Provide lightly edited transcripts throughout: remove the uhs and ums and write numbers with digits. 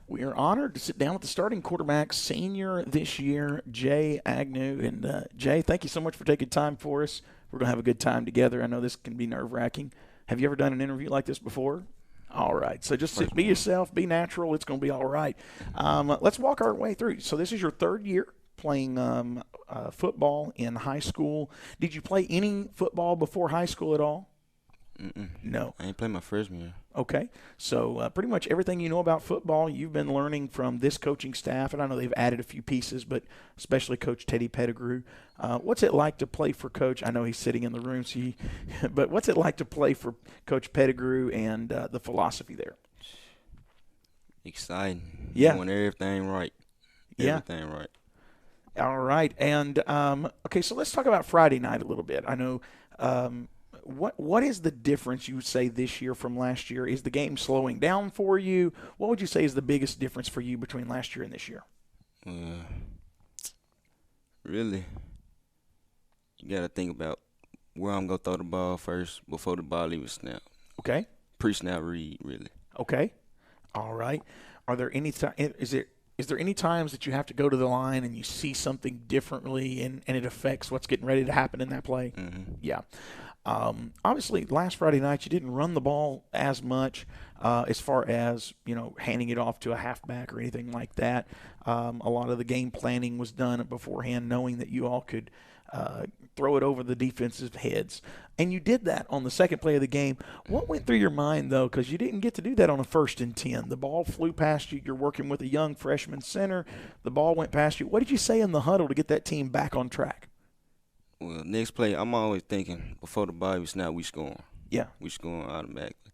We are honored to sit down with the starting quarterback, senior this year, Jay Agnew. And Jay, thank you so much for taking time for us. We're going to have a good time together. I know this can be nerve-wracking. Have you ever done an interview like this before? All right. So just be yourself, be natural. It's going to be all right. Let's walk our way through. So this is your third year playing football in high school. Did you play any football before high school at all? No. I ain't played my freshman year. Okay. So pretty much everything you know about football, you've been learning from this coaching staff. And I know they've added a few pieces, but especially Coach Teddy Pettigrew. What's it like to play for Coach? I know he's sitting in the room, but what's it like to play for Coach Pettigrew and the philosophy there? Exciting. Yeah. Doing everything right. Everything right. All right. And, okay, so let's talk about Friday night a little bit. I know what is the difference you would say this year from last year? Is the game slowing down for you? What would you say is the biggest difference for you between last year and this year? Really, you got to think about where I'm going to throw the ball first before the ball even snap. Okay. Pre-snap read, really. Okay. All right. Are there any is there any times that you have to go to the line and you see something differently and it affects what's getting ready to happen in that play? Mm-hmm. Yeah. Obviously, last Friday night you didn't run the ball as much as far as, handing it off to a halfback or anything like that. A lot of the game planning was done beforehand, knowing that you all could throw it over the defensive heads. And you did that on the second play of the game. What went through your mind, though, because you didn't get to do that on a 1st and 10? The ball flew past you. You're working with a young freshman center. The ball went past you. What did you say in the huddle to get that team back on track? Well, next play, I'm always thinking before the ball even snap, we scoring. Yeah. We scoring automatically.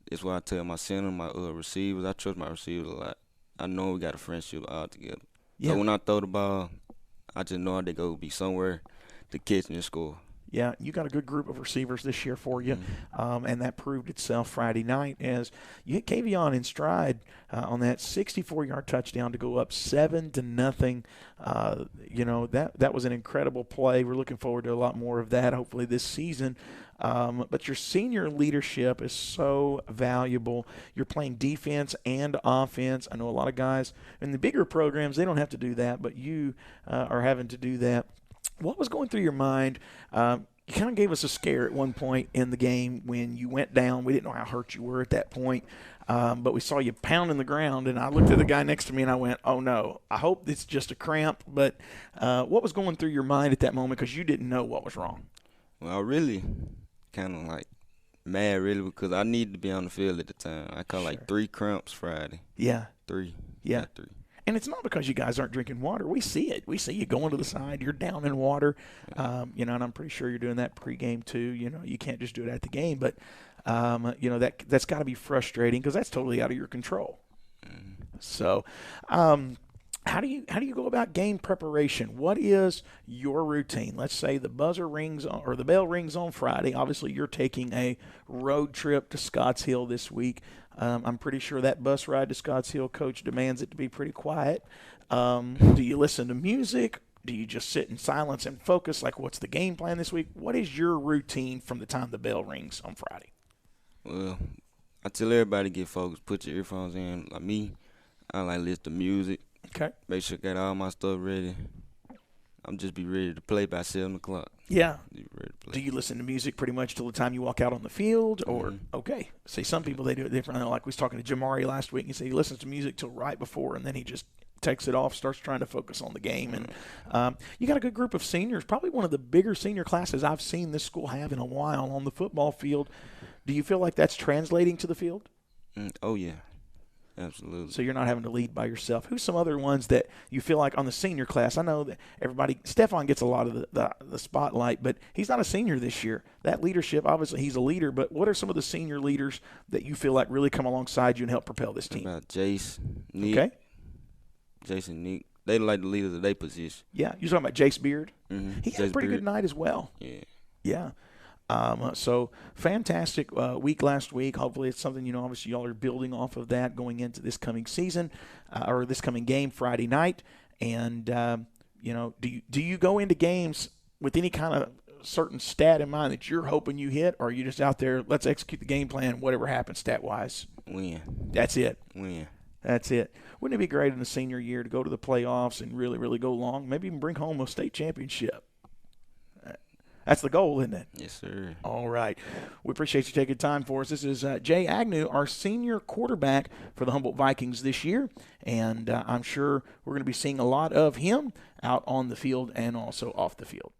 That's why I tell my center, my receivers, I trust my receivers a lot. I know we got a friendship all together. Yeah. So when I throw the ball, I just know they go be somewhere to catch and score. Yeah, you got a good group of receivers this year for you, and that proved itself Friday night as you hit Kavion in stride on that 64-yard touchdown to go up 7-0. That was an incredible play. We're looking forward to a lot more of that, hopefully this season. But your senior leadership is so valuable. You're playing defense and offense. I know a lot of guys in the bigger programs, they don't have to do that, but you are having to do that. What was going through your mind? You kind of gave us a scare at one point in the game when you went down. We didn't know how hurt you were at that point, but we saw you pounding the ground, and I looked at the guy next to me, and I went, oh, no, I hope it's just a cramp. But what was going through your mind at that moment because you didn't know what was wrong? Well, I really kind of mad, really, because I needed to be on the field at the time. I caught 3 cramps Friday. Yeah. 3. Yeah. 3. And it's not because you guys aren't drinking water. We see it. We see you going to the side. You're down in water. And I'm pretty sure you're doing that pregame too. You can't just do it at the game. But, that's got to be frustrating because that's totally out of your control. Mm-hmm. So how do you go about game preparation? What is your routine? Let's say the buzzer rings or the bell rings on Friday. Obviously, you're taking a road trip to Scotts Hill this week. I'm pretty sure that bus ride to Scotts Hill, Coach demands it to be pretty quiet. Do you listen to music? Do you just sit in silence and focus? What's the game plan this week? What is your routine from the time the bell rings on Friday? Well, I tell everybody to get focused. Put your earphones in. Like me, I listen to music. Okay. Make sure I got all my stuff ready. I'm just be ready to play by 7 o'clock. Yeah. Be ready to play. Do you listen to music pretty much till the time you walk out on the field? Or Okay. See, some people, they do it differently. Like we was talking to Jamari last week, and he said he listens to music till right before, and then he just takes it off, starts trying to focus on the game. And you got a good group of seniors, probably one of the bigger senior classes I've seen this school have in a while on the football field. Do you feel like that's translating to the field? Oh, yeah. Absolutely. So you're not having to lead by yourself. Who's some other ones that you feel like on the senior class? I know that Stephon gets a lot of the spotlight, but he's not a senior this year. That leadership, obviously he's a leader, but what are some of the senior leaders that you feel like really come alongside you and help propel this team? About Jace, Nick. Okay. Jason, Nick. They like the leaders of their position. Yeah. You're talking about Jace Beard? Mm-hmm. He had a pretty good night as well. Yeah. Yeah. So fantastic week last week. Hopefully it's something, obviously y'all are building off of that going into this coming season or this coming game Friday night. And, do you go into games with any kind of certain stat in mind that you're hoping you hit, or are you just out there, let's execute the game plan, whatever happens stat-wise? Win. That's it. Win. That's it. Wouldn't it be great in the senior year to go to the playoffs and really, really go long? Maybe even bring home a state championship. That's the goal, isn't it? Yes, sir. All right. We appreciate you taking time for us. This is Jay Agnew, our senior quarterback for the Humboldt Vikings this year, and I'm sure we're going to be seeing a lot of him out on the field and also off the field.